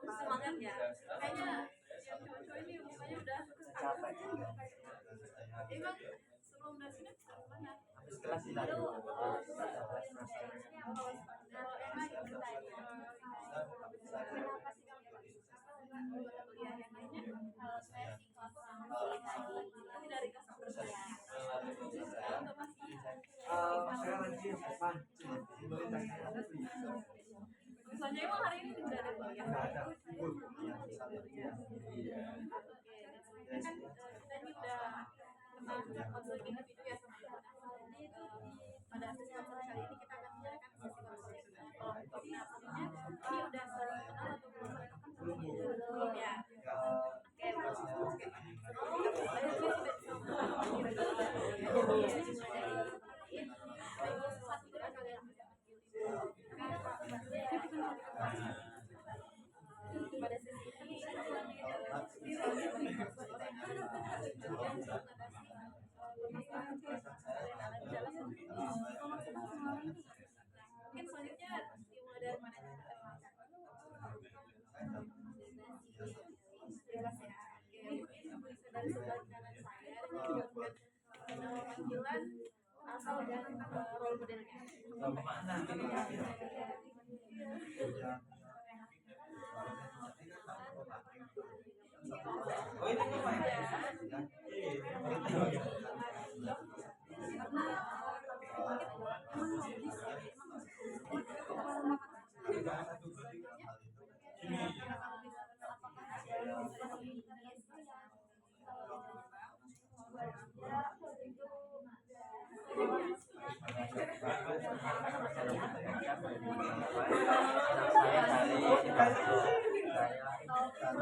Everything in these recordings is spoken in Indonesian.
Semangat ya. Kayaknya yang cowok-cowok ini mukanya udah capek. Emang sebelum dari sini mana? Setelah sih tadi. Misalnya emang hari ini tidak ada kuliah. Kan kita ini udah pernah konseling individu ya sama pada sesi konseling kali ini kita akan menjalankan sesi konseling kelompok. Nah, sebenarnya ini udah saling kenal atau belum ya? Oke. Pada sesi ini mungkin selanjutnya dimulai dari mana? Bebas ya. Dari sebelah kanan saya nama panggilan asal dan role modelnya. Oh ini apa ya?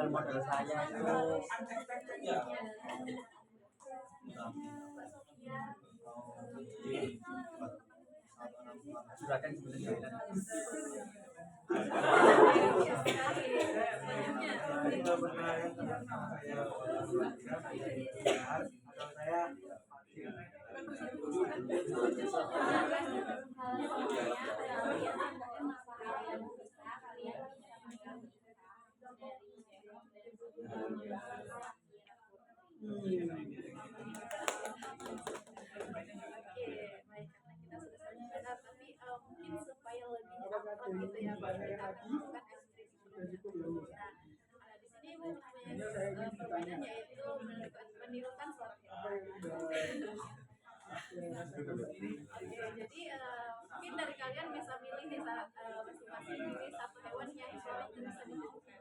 Model saya itu juragan sebenarnya mungkin supaya lebih akrab gitu ya kita melakukan ekspresi. Nah, di sini Ibu punya perbedaan yaitu menirukan suara hewan. Jadi mungkin dari kalian bisa pilih nih masing-masing pilih satu hewan yang suaranya bisa ditirukan.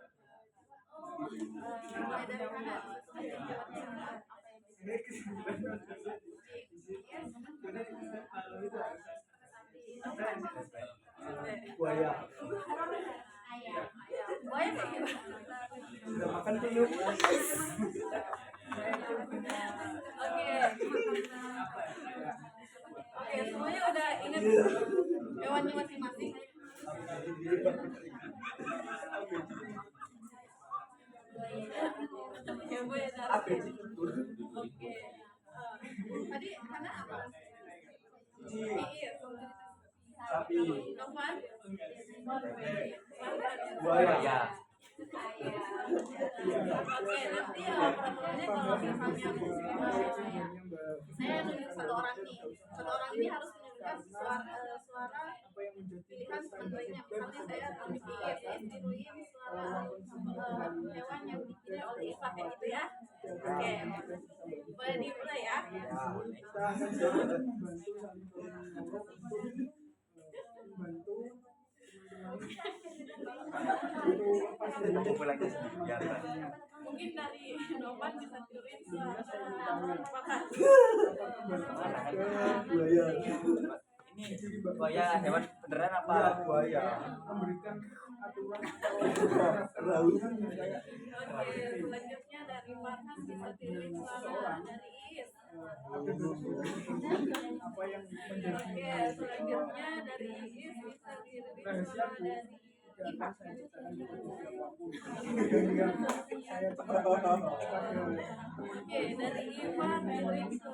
Mulai dari mana? Buaya. Buaya kayak gimana? Sudah makan tuyul. Oke, semuanya udah ingat hewannya masing-masing. Buaya darat. Oke. Tadi karena apa? Sapi. Novan? Buaya. Oke, nanti peraturannya kalau misalnya saya nunjuk satu orang ini harus menunjukkan suara pilihan teman-temannya. Misalnya saya nunjuk diriin suara hewan yang dipilih oleh Iva kayak gitu ya. Oke, boleh dimulai ya. Mungkin dari Novan bisa tiruin suara makan. Buaya. Ini buaya hewan beneran apa? Buaya. Memberikan aturan Oke, selanjutnya dari Farhan bisa tiruin suara dari Is. Apa yang menjadi Oke, selanjutnya dari Is bisa tiruin suara dari IPA. saya ciptakan seperti siapapun yang saya ciptakan kepada Oke, dari IPA Felix ke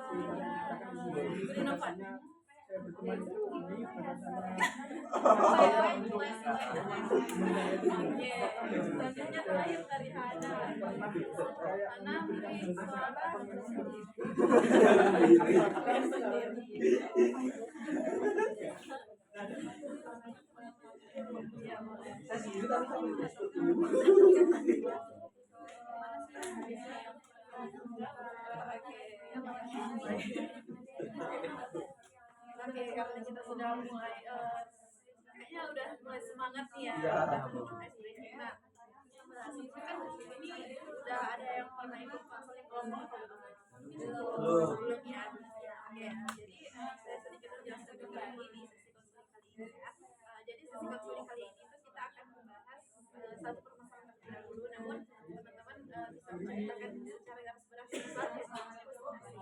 Innova. saya berteman itu ini pada sana Oke, selanjutnya terakhir dari Hana. Hana pilih suara saya sendiri tapi sambil Oke, karena kita sudah mulai kayaknya udah mulai semangat nih ya. Ya. Nah, kan ini udah ada yang pernah ikut konseling kelompok atau belum? Belum ya. Oke, jadi saya sedikit menjelaskan kembali di sesi konseling kali ini ya. Jadi sesi konseling kali ini tuh kita akan membahas satu permasalahan terlebih dahulu, namun teman-teman bisa menceritakan secara garis besar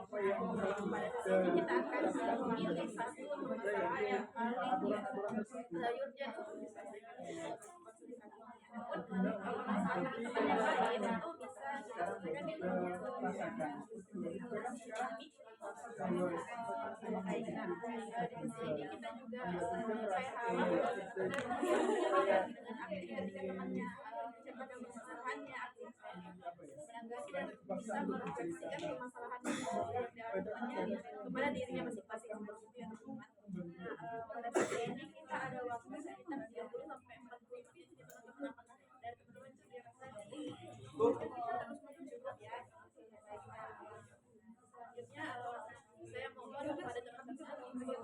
apa yang pada sesi ini kita akan memilih satu permasalahan yang paling urgent untuk diselesaikan di konseling kali ini. Namun permasalahan teman-teman yang lain itu bisa kita selesaikan di di sini kita juga saya harap dengan aktif ketika temannya menceritakan permasalahannya aktif menanggapi dan bisa merefleksikan permasalahan temannya kepada dirinya masing-masing seperti itu ya teman-teman. Nah, pada sesi ini kita ada waktu sekitar 30 sampai 40 menit ya teman-teman. Dan teman-teman itu dirasa kita harus cukup ya. Selanjutnya saya mohon kepada teman-teman untuk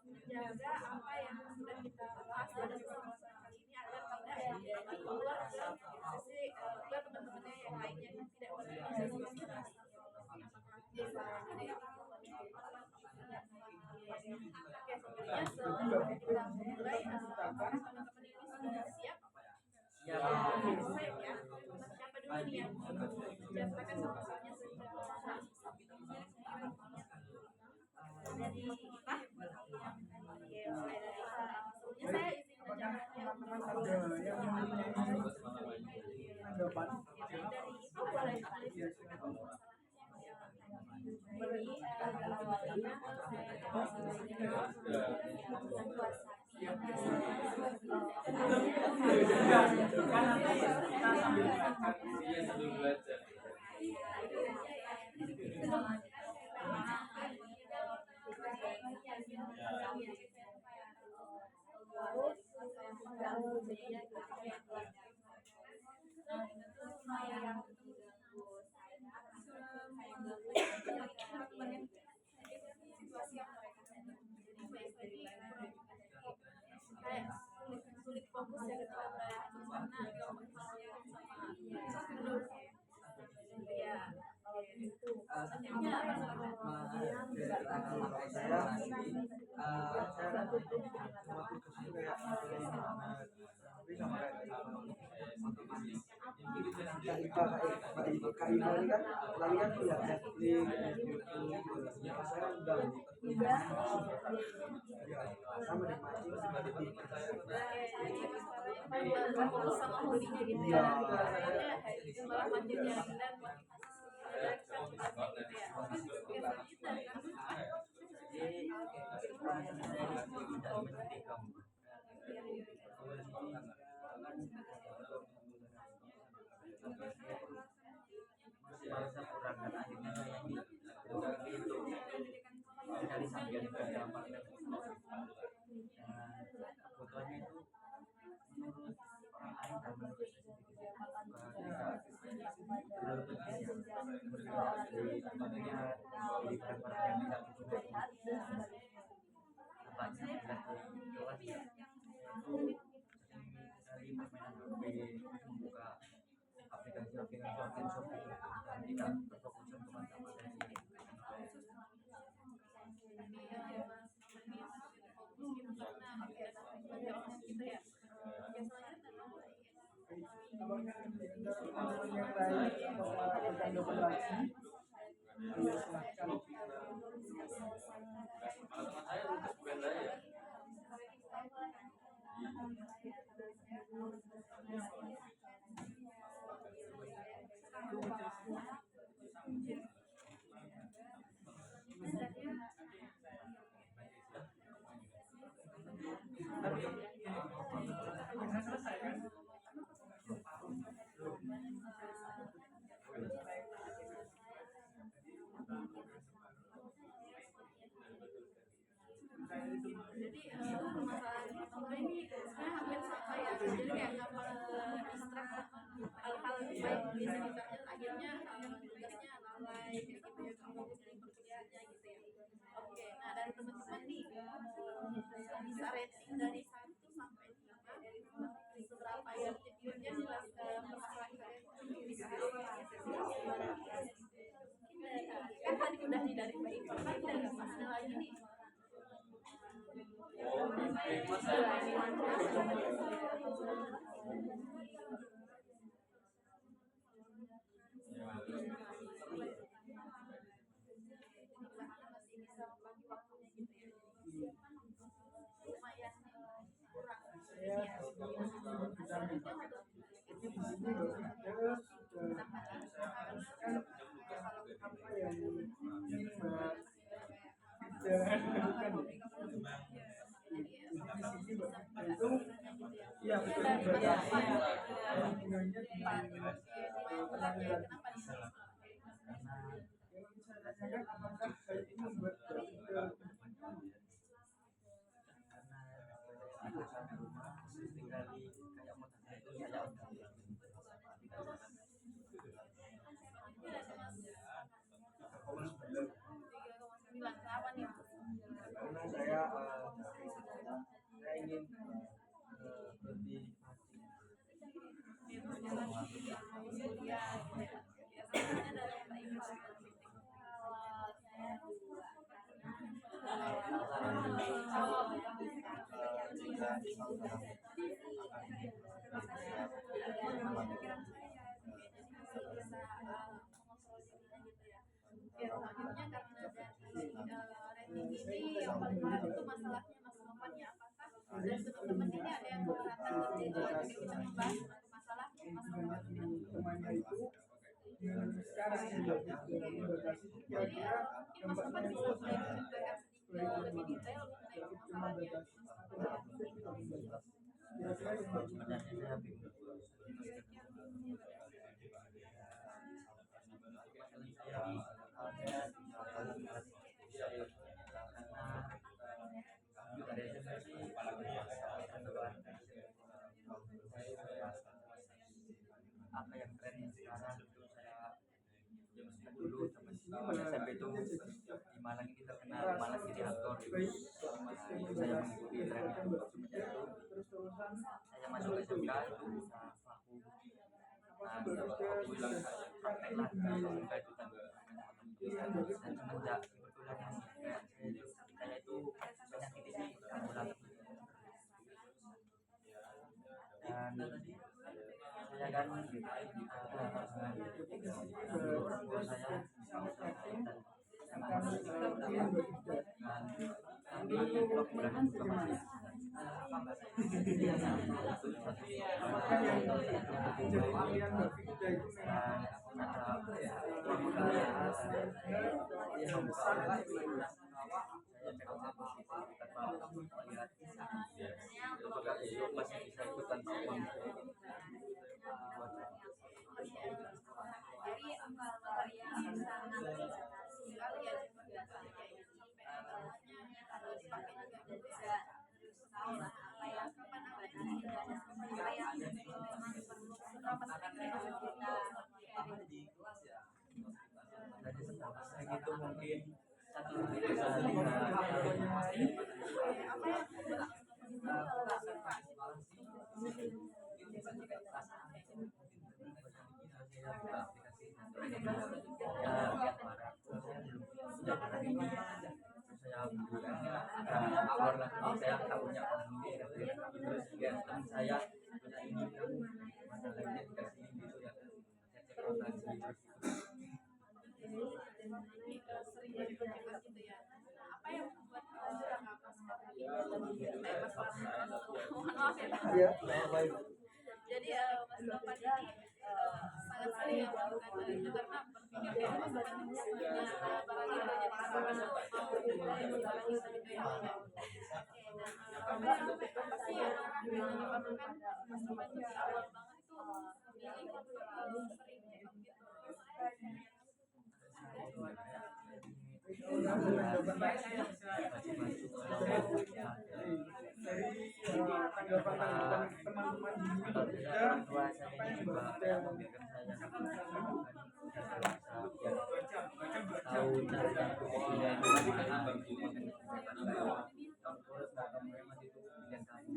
menjaga apa yang sudah kita bahas pada sesi kali ini agar tidak keluar ke sesi ke teman-temannya yang lainnya yang tidak berada di sesi Oke, sebenarnya sebelum kita mulai apakah teman-teman ini sudah siap? Siap ya. Siapa dulu nih yang menjelaskan masalahnya secara dari IPA? Oke, mulai dari IPA. Sebelumnya saya izin menjelaskan yang anggapan dari IPA boleh tulis. Jadi awalnya situasi yang mereka kayak sulit fokus ya kepada mana ya KIPA ini kan kalian punya Netflix, YouTube, saya udah sama dengan mancing fokus sama hobinya gitu ya malah mancingnya dan dari sambian beberapa kebutuhannya itu menurut orang lain dan menurut dari permainan HP membuka aplikasi Shopee dan tidak berfokus teman-teman dari akhirnya tugasnya lalai kayak gitu ya, fokus di perkuliahannya gitu ya. Oke, nah dari teman-teman nih bisa rating dari 1 sampai 5 seberapa ya jujurnya jelas permasalahan kalian kan tadi udah nih dari Mbak Ipa kan dari Mas ada lagi nih. Masih bisa membagi waktunya gitu ya. Lumayan kurang. Saya itu di sini loh ada kan apa yang Mbak Ida lakukan di sini loh itu ya betul hubungannya dengan penanganan yang saya tanyakan apakah hal ini membuat Mbak Ida di rumah tinggal di kayak mau itu saya Kenapa nih? karena saya ingin berhenti Selanjutnya karena dari rating ini yang paling berat itu masalahnya Mas Nopannya apakah dari teman-teman ini ada yang keberatan ketika kita membahas satu masalah Mas Nopan temannya itu sekarang membatasi kira-kira mungkin Mas Nopan bisa menyampaikan sedikit lebih detail mengenai cuma masalahnya. kira-kira sebenarnya saya bingung apa yang tren sekarang itu saya dulu sampai SMP itu di Malang ini terkenal Malang jadi aktor saya mengikuti tren itu semenjak itu saya masuk SMK itu bisa aku aku bilang praktek lah SMK itu kan dan semenjak kebetulan yang saya itu penyakit ini mulai dan saya kan orang tua saya dan kami bulan juga masih masih bisa ikutan Jadi kalau yang sangat sekali ya harus pakai juga bisa tahu lah apa yang kapan apa yang berapa sering kita jadi itu mungkin satu bisa awal lagi saya tak punya terus juga teman saya punya ini masalahnya dikasih gitu ya saya cek lagi sering berkomunikasi gitu ya. Apa yang membuat maaf ya. Jadi Mas Nopan ini sangat sering ya melakukan itu karena berpikir kayak Mas Nopan itu punya barang itu jadi mau barang itu gitu ya. Apa sih yang menyebabkan Mas Nopan itu di awal banget itu memilih sering gitu. dari tanggapan teman-teman di sini apa yang Mbak yang membiarkan saya tahu cara untuk kuliah itu gimana terus nggak memang itu pilihan kamu.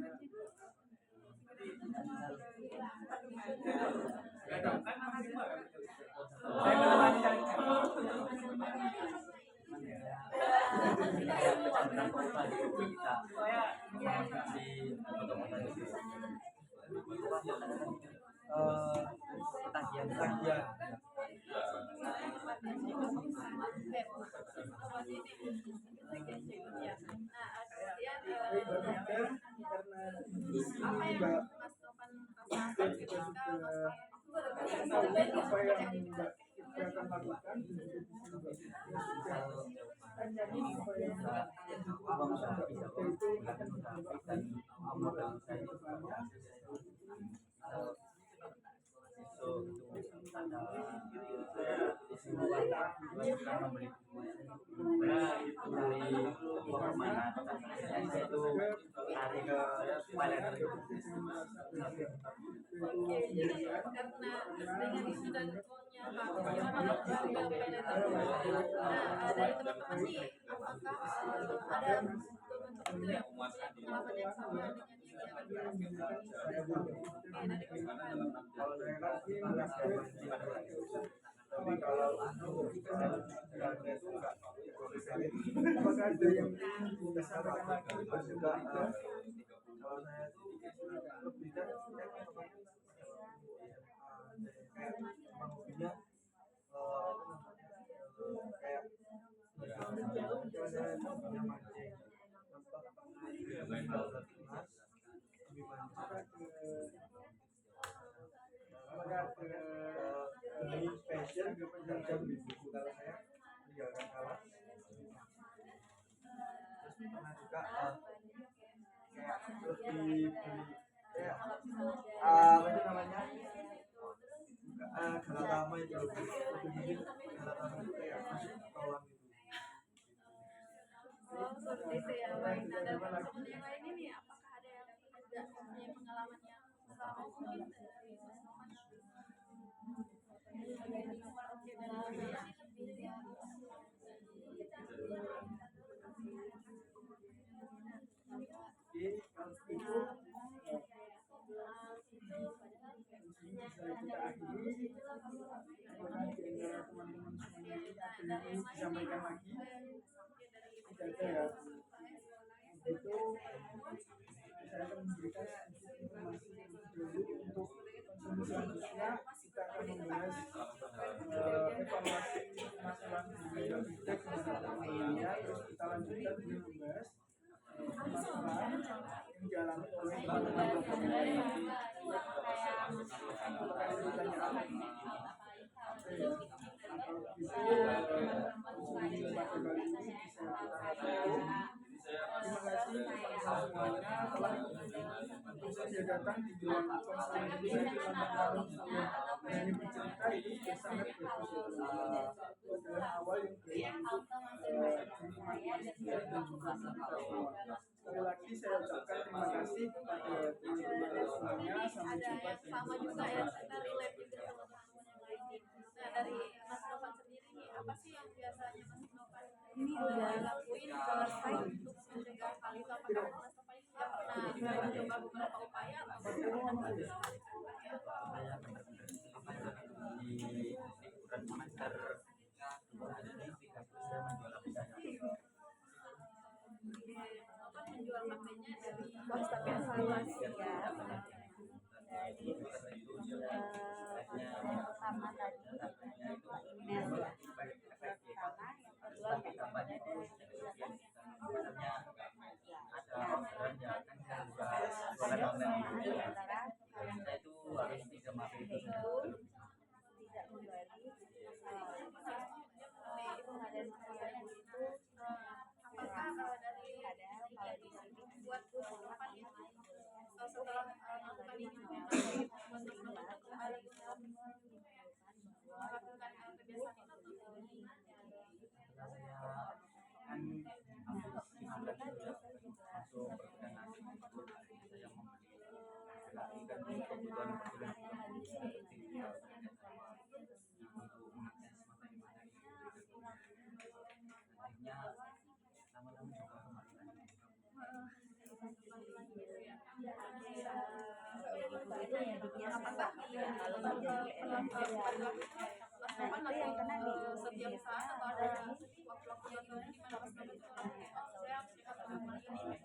Ketagihan apa yang Mas Novan rasakan ketika apa yang Mbak kita akan lakukan karena dengan isu dan tonnya Pak gimana bangga dari teman-teman nih apakah ada bentuk itu yang pengalaman yang sama dengan yang tapi kalau apakah ada yang ingin disampaikan lagi Pak juga kalau saya tuh lebih kan kayak hobinya kayak ini passion jam buku kalau saya meninggalkan kelas terus pernah juga kayak lebih kayak apa itu namanya galatama itu lebih mungkin galatama itu kayak masuk ke kolam gitu. Oh, seperti itu ya. Baik, nah dari teman-teman yang lain ini apakah ada yang juga punya pengalaman yang sama mungkin dari Mas Novan? Oke, Kita akhiri teman-teman semuanya ada yang disampaikan lagi tidak ada ya itu saya akan memberikan informasi dulu untuk konsumsi selanjutnya kita akan membahas evaluasi masalah budaya feedback teman-temannya terus kita lanjutkan dengan membahas masalah yang dialami oleh teman-teman terima kasih semuanya telah saya datang di ruang konseling ini berani bercerita itu sangat bagus adalah awal yang sekali lagi saya ucapkan terima kasih kepada teman-teman semuanya sampai jumpa di sama juga ya kita relate juga sama teman-teman yang lain nih. Nah dari Mas Novan sendiri nih apa sih yang biasanya Mas Novan ini udah lakuin selesai untuk mencegah hal itu apakah Mas Novan ini sudah pernah mencoba beberapa upaya atau bagaimana di ukuran semester 2 ini saya menjual aplikasi Novan menjual HP-nya dari Mas tapi evaluasi ya dari yang pertama tadi email ya pertama yang kedua kemudian antara saya itu harus bisa mati itu tidak kembali itu ada masalah yang itu apakah dari padahal kalau di sini buat Novan ini setelah melakukan ini memang buat Novan kembali melakukan kebiasaan itu atau gimana? kan habis 15 masuk perkuliahan saya membeli lagi kan kebutuhan perkuliahan Nah, itu yang kena di setiap saat atau ada waktu-waktu yang gimana pas banget tuh orang kayak oh saya harus cepat ngelakuin ini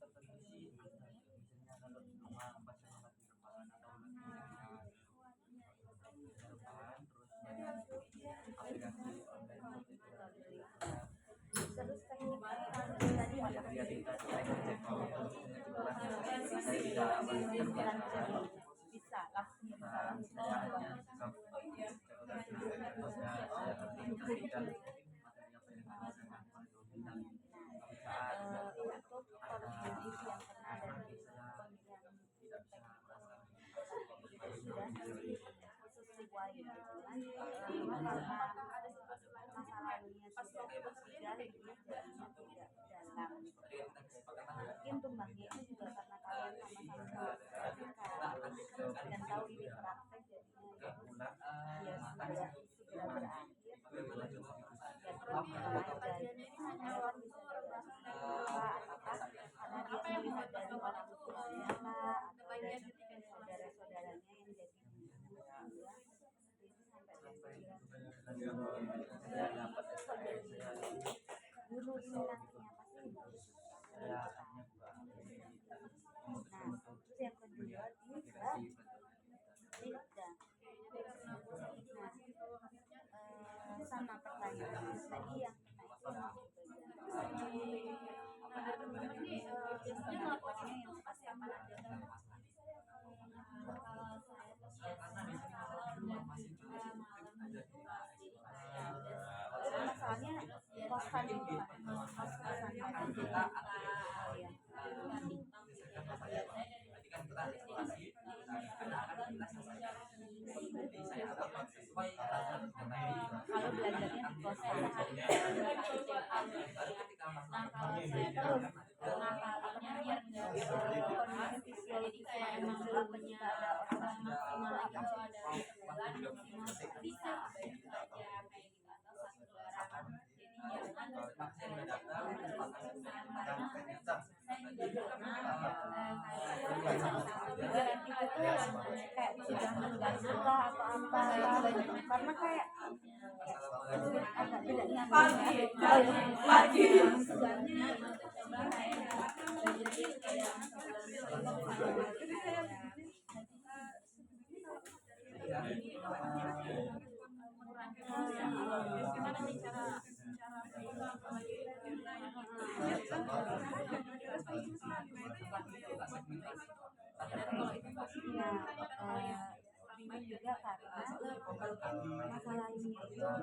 tertentu sih misalnya kalau di rumah pas saya lagi rebahan atau lagi rebahan terus banyak aplikasi online terus teknik tadi apa lihat kita saya ngecek kalau saya tidak terbiasa bisa langsung nah saya hanya cukup saya ngerti dan materi apa yang harus saya lakukan dan saat untuk koordinasi yang kena dari tidak bisa merasakan sudah sesuai gitu kan karena masalahnya sudah tidak dalam mungkin tumbangnya itu juga karena kalian sama-sama praktek dan tahu ini praktek jadinya ya sudah segera berakhir ya terus aja orang bisa apakah karena dia melihat dari orang tuanya lah atau dari saudara-saudaranya yang jadi guru ini nantinya pasti nah terus yang kedua sama pertanyaan tadi yang biasanya ngelakuinnya yang seperti apa aja masalahnya kosan itu kosan kita kalau belajarnya di kosan kondisi fisiologis yang emang ketika ada orang maksimal atau ada bisa garanti itu kayak sudah mengganggu kah atau apa karena kayak agak tidak nyaman gimana nih cara bingung juga karena masalah ini itu tidak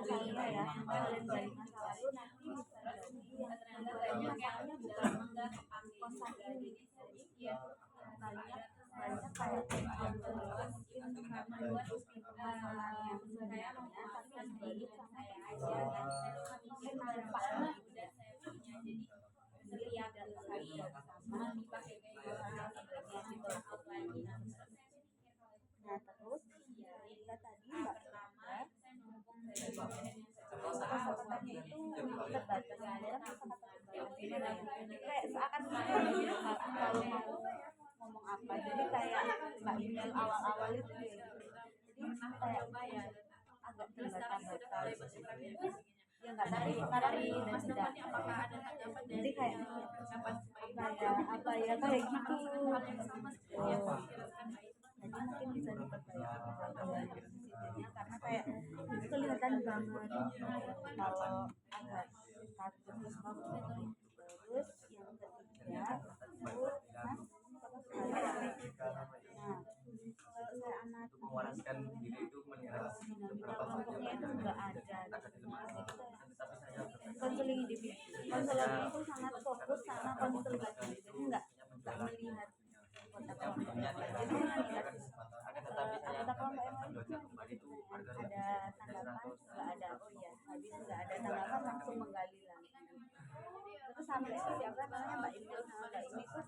saya ya kalian dari masa lalu nanti bisa jadi yang masalahnya bukan kosan ini banyak kayak mungkin permasalahan yang sebenarnya tapi sedikit sama aja mungkin nampaknya jadi tidak sama nah terus kita tadi mbak kata-katanya itu terbatas kayak seakan-akan kalau mau ngomong apa jadi kayak mbak email awal-awal itu jadi kayak agak terbatas ya nggak tarik dan tidak jadi kayak apa ya kayak gitu jadi mungkin bisa diperbaiki karena kayak kelihatan banget kalau agak takut terus yang ketiga kalau saya anak mewariskan diri itu melihat beberapa kelompoknya itu nggak ada saya konseling individu konselor itu sangat fokus sama konseling individu nggak melihat anggota kelompok itu melihat anggota kelompok yang lain ada tanggapan nggak ada oh iya habis nggak ada tanggapan langsung menggali lagi terus sampai siapa namanya mbak Indil sama mbak ini tuh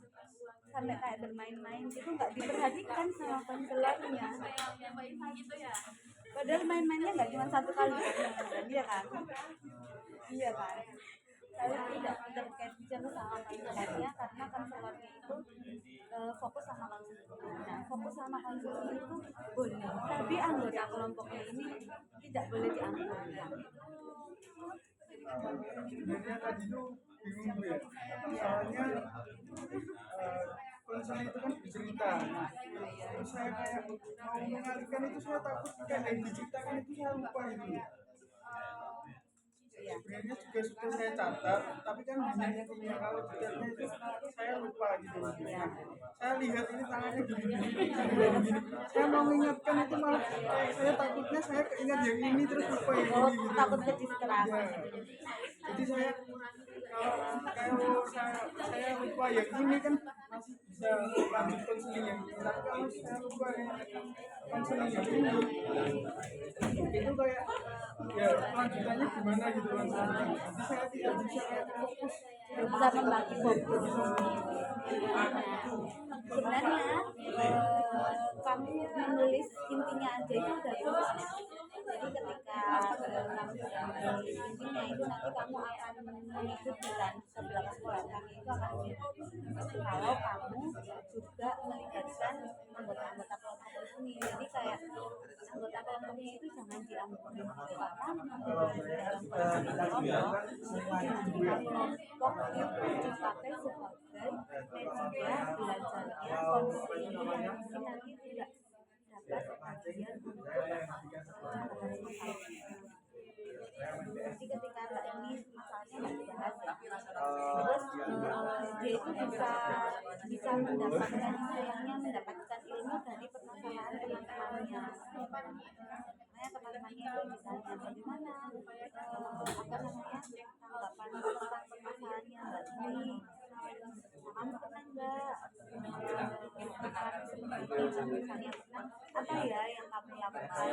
sampai kayak bermain-main itu nggak diperhatikan sama konselornya padahal main-mainnya nggak cuma satu kali iya kan kalau tidak tercapture sama konselornya karena konselornya itu fokus sama konselor nah fokus sama konseling itu boleh, tapi anggota kelompoknya ini tidak boleh dianggurkan. Sebenarnya tadi tuh bingung gue ya, soalnya konseling itu kan bercerita. Nah, terus saya kayak mau mengalihkan itu, saya takut kayak yang diceritakan itu saya lupa gitu. Sebenarnya juga sudah saya catat, tapi kan hanya intinya, kalau detailnya itu saya lupa gitu. Nah, saya lihat ini tangannya gini. Saya mau mengingatkan itu malah saya takutnya saya keingat yang ini terus lupa yang ini gitu. Takut ke distraksi. Ya. Jadi saya kalau saya lupa yang ini kan masih bisa lanjut konseling yang ini. Tapi kalau saya lupa yang konseling yang ini, itu kayak ya lanjutannya gimana gitu konselingnya. Jadi saya tidak bisa kayak fokus. Bisa membagi fokus. Sebenarnya kamu menulis intinya aja itu udah cukup. Jadi ketika kamu sudah menulis intinya itu, nanti kamu akan mengikuti kan ke belakang itu akan kalau kamu juga melibatkan anggota-anggota kelompok ini. Jadi kayak anggota kelompoknya itu jangan diambil karena dalam kelompok itu dipakai sebagai media belajarnya konseling yang mungkin nanti tidak dapat bagian untuk jadi ketika ini masalahnya dibahas ya, terus dia itu bisa mendapatkan mendapatkan ilmu dari permasalahan teman-temannya. Makanya teman-temannya itu misalnya bagaimana tanggapan tentang permasalahannya Mbak Dwi, kamu pernah nggak misalnya pernah apa ya yang kamu lakukan,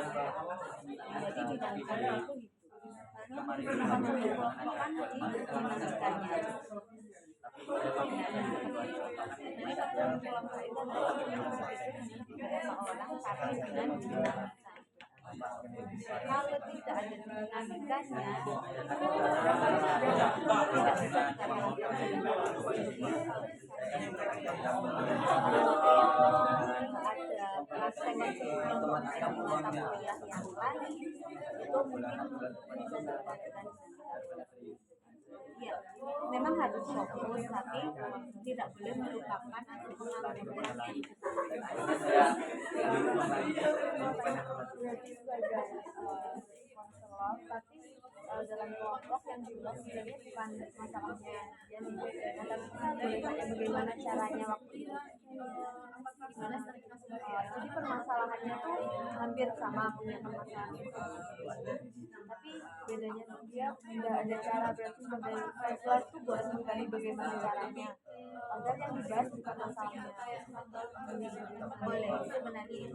jadi didalilkan itu karena kelompok kan dinamikanya. Jadi kelompok itu adalah beberapa orang tapi dengan dinamika. Kalau tidak ada dinamikanya, tidak bisa ada praktek mata kuliah yang lain itu mungkin bisa dilakukan. Ya, memang harus fokus, tapi tidak boleh melupakan pengalaman yang konselor, tapi dalam kelompok yang dibuat sebenarnya bukan masalahnya dia tapi kita boleh tanya bagaimana caranya waktu itu gimana jadi permasalahannya tuh hampir sama punya permasalahan tapi bedanya tuh dia nggak ada cara, berarti sebagai konselor tuh buat menggali bagaimana caranya agar yang dibahas bukan masalahnya. Boleh sebenarnya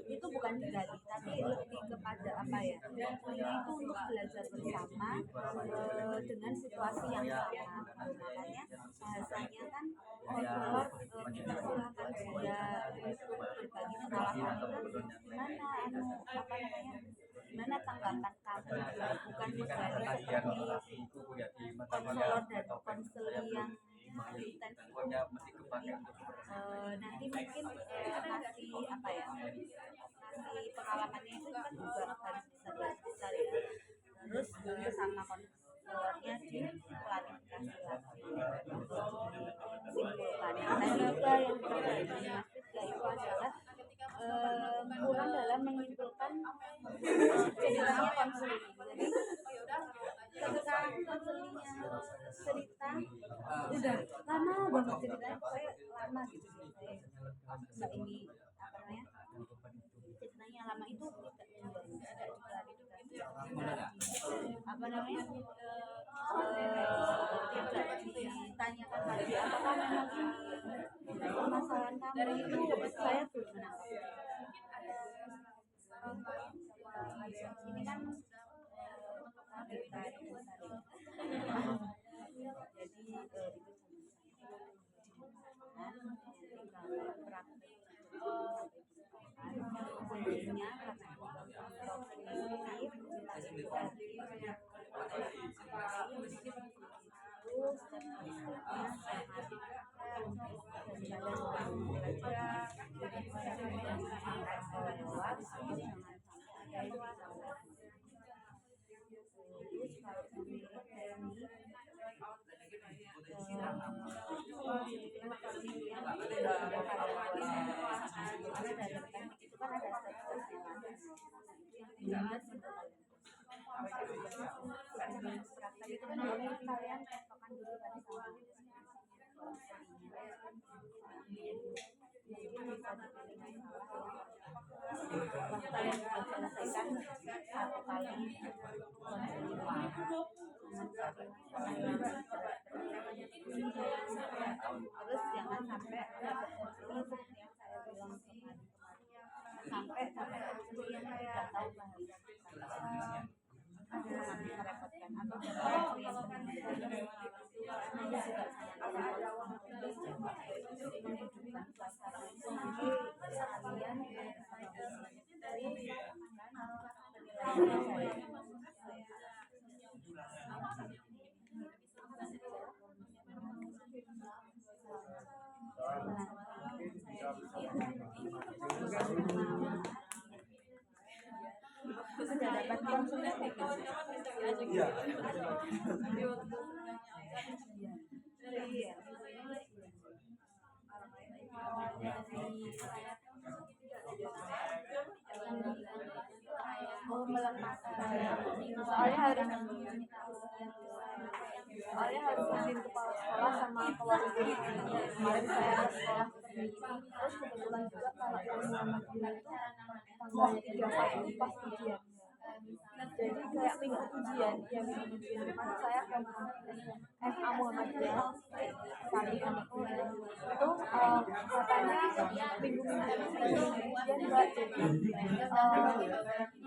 itu bukan digali tapi lebih kepada apa ya, itu untuk belajar bersama dengan situasi yang sama. Makanya bahasanya kan konselor kita silakan dia untuk berbagi pengalaman gimana tanggapan kamu, bukan menggali seperti konselor dan konseling yang intens. Nanti mungkin ngasih apa ya, ngasih pengalamannya itu kan juga harus bisa besar ya. Terus sama konselornya diklarifikasi lagi, simpulkan. Dan juga yang terjadi yaitu adalah kurang dalam menyimpulkan ceritanya konseling. Jadi ketika konselingnya cerita udah lama banget ceritanya, pokoknya lama gitu nggak ini apa namanya ceritanya lama itu apa namanya tidak ditanyakan lagi apakah memang ini permasalahan kamu itu saya belum menangkap. Ini kan jadi itu kuncinya karena Praktek itu kan kalian patokan dulu kan sama mungkin bisa dipilih masalah yang kalian bisa selesaikan satu kali terus jangan sampai seperti yang saya bilang sampai yang nggak tahu bahasa nanti merepotkan atau yang menunjukkan suasana itu nanti kalian sudah dapat konsulnya Iya. Oh, melepas soalnya harus izin kepala sekolah sama keluarga. Kemarin saya ke sekolah terus kebetulan juga kalau yang Muhammadiyah itu tanggal 3 itu pas ujian. Jadi kayak minggu ujian ya minggu ujian depan saya ke SMA Muhammadiyah kali itu katanya minggu-minggu ujian Mbak, jadi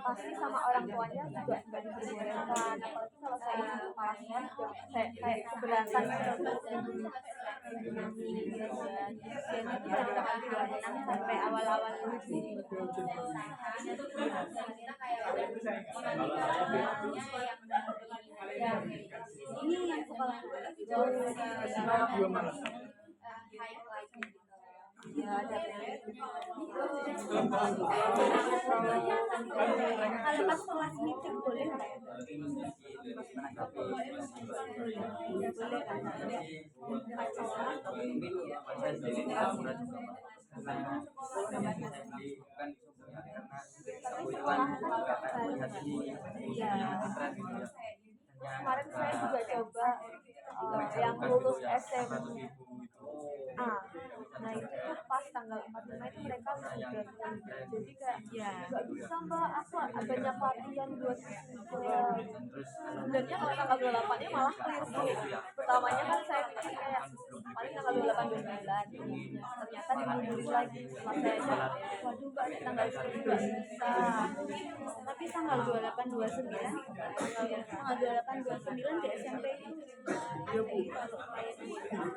pasti sama orang tuanya juga nggak diperbolehkan, apalagi kalau saya izin kepala sekolah kayak keberatan ujian itu dari tanggal 26 sampai awal-awal Juni. Ini yang sekolah Dua malam. ya ada kalau pas kelas meeting boleh nggak ya? Boleh kemarin saya juga coba yang lulus SMA. Nah itu tuh pas tanggal 45 itu mereka sudah jadi kayak nggak bisa Mbak, aku banyak pelatihan 2 sebenarnya kalau tanggal 28 nya malah clear sih. Pertamanya kan saya pikir kayak paling tanggal 28 29 ternyata dimundurin lagi setelah saya cek waduh Mbak tanggal segitu nggak bisa, tapi tanggal 28 29 tanggal 28 29 di SMP itu apa sih yang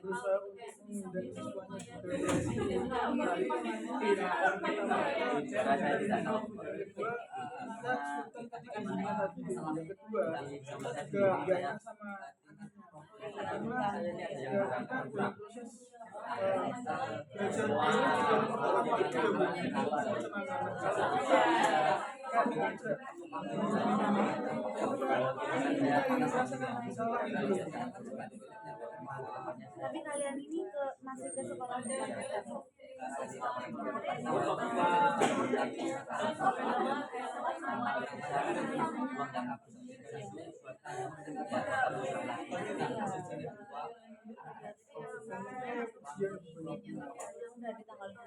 berusaha untuk mengundang siswanya yang kedua kehargaan sama tapi kalian ini masih ke sekolah udah di tanggal 2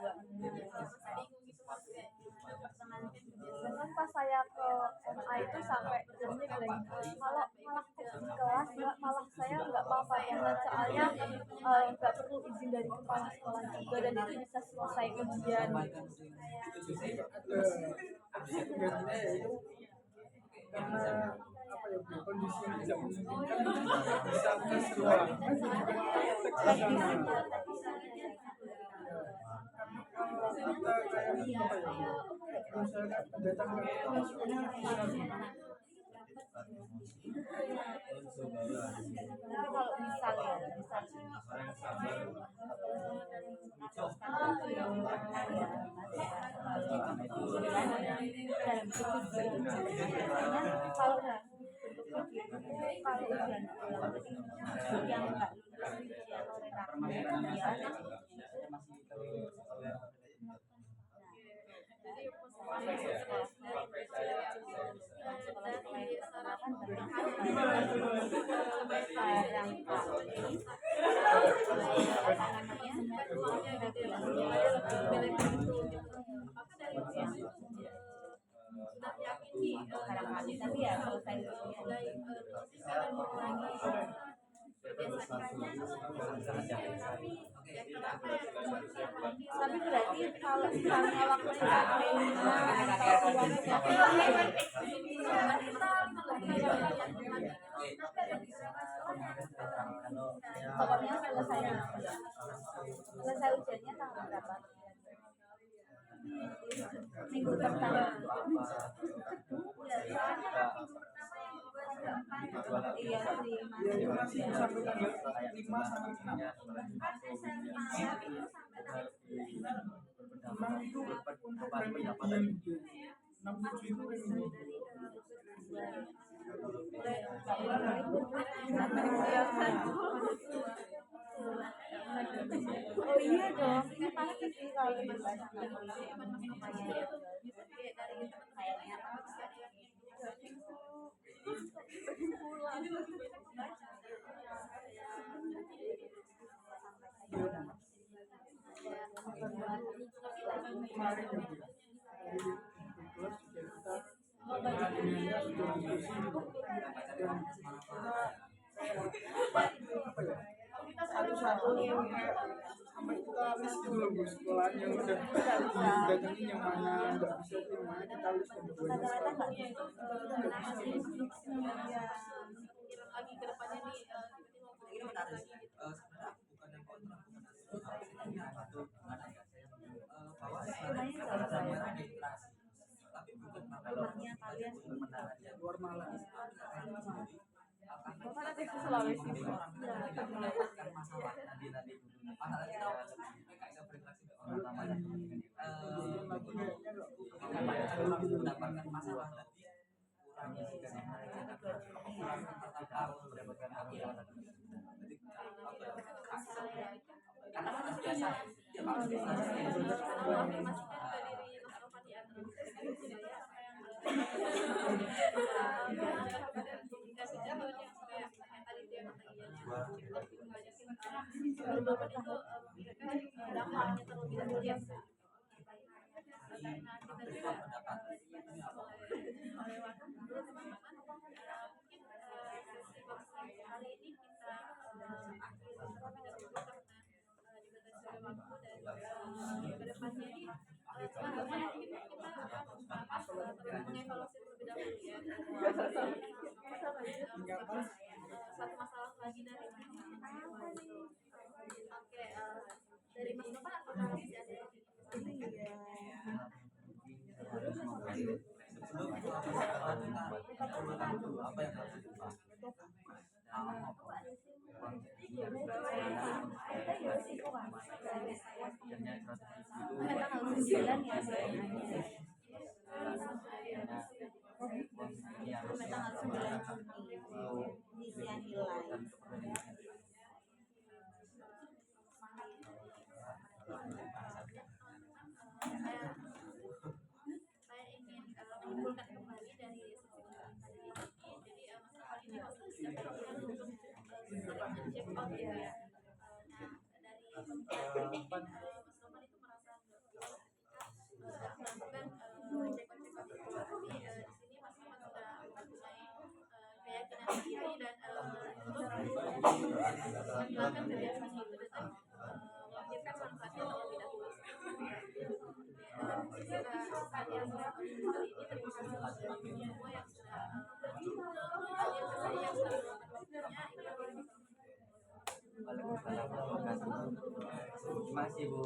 bahkan pas saya ke SMA itu sampai gurunya bilang kalau malah di kelas malah saya nggak apa-apa banget soalnya nggak perlu izin dari kepala sekolah juga dan itu bisa selesai ujian. Karena apa ya kondisi yang tidak memungkinkan bisa ke sekolah kita kayak apa ya misalkan datang ke sekolah Tapi kalau misalnya kalau udah kalau yang enggak tapi ya selesai tapi berarti kalau misalnya waktu sampai 5 atau pokoknya selesai ujiannya tanggal berapa? Minggu pertama. Iya sih. Ya masih sampai tanggal 5 sampai 6. 6 itu untuk remedian, 6 7 itu remedian. Oh iya dong, ini pasti sih kalau lebih banyak kayaknya Kemarin ya, Bu. Dari kelas juga kita dunia sudah diskusi dan apa ya, satu-satu sampai kita list gitu loh, Bu, sekolahan yang udah didatengin yang mana nggak bisa, yang mana kita list dan rata-rata nggak lagi ke depannya nih ini menarik. Sebenarnya aku bukan yang kontra, bahwa sebenarnya literasi, tapi bukan rumahnya kalian luar Malang. Bapak nanti ke Sulawesi mendapatkan masalah nanti masalah kita mereka bisa berinteraksi dengan orang namanya mendapatkan masalah kurangi jika mereka mendapatkan karena harus biasa ya Pak satu masalah lagi dari dari Mas Nova apakah masih ada apa yang harus diubah? saya ingin mengumpulkan kembali dari sesi tadi ini. Jadi masalah ini maksudnya siapa yang untuk check out ya. Nah dari Mas Noman itu merasa melakukan check out itu, tapi di sini Mas Noman sudah mempunyai keyakinan sendiri dan untuk menghilangkan kebiasaan itu dan memikirkan manfaatnya terlebih dahulu. Saat yang kali ini terima kasih untuk semua yang sudah hadir ke sini, yang sudah meluangkan waktunya. Waalaikumsalam warahmatullahi wabarakatuh. Terima kasih Bu.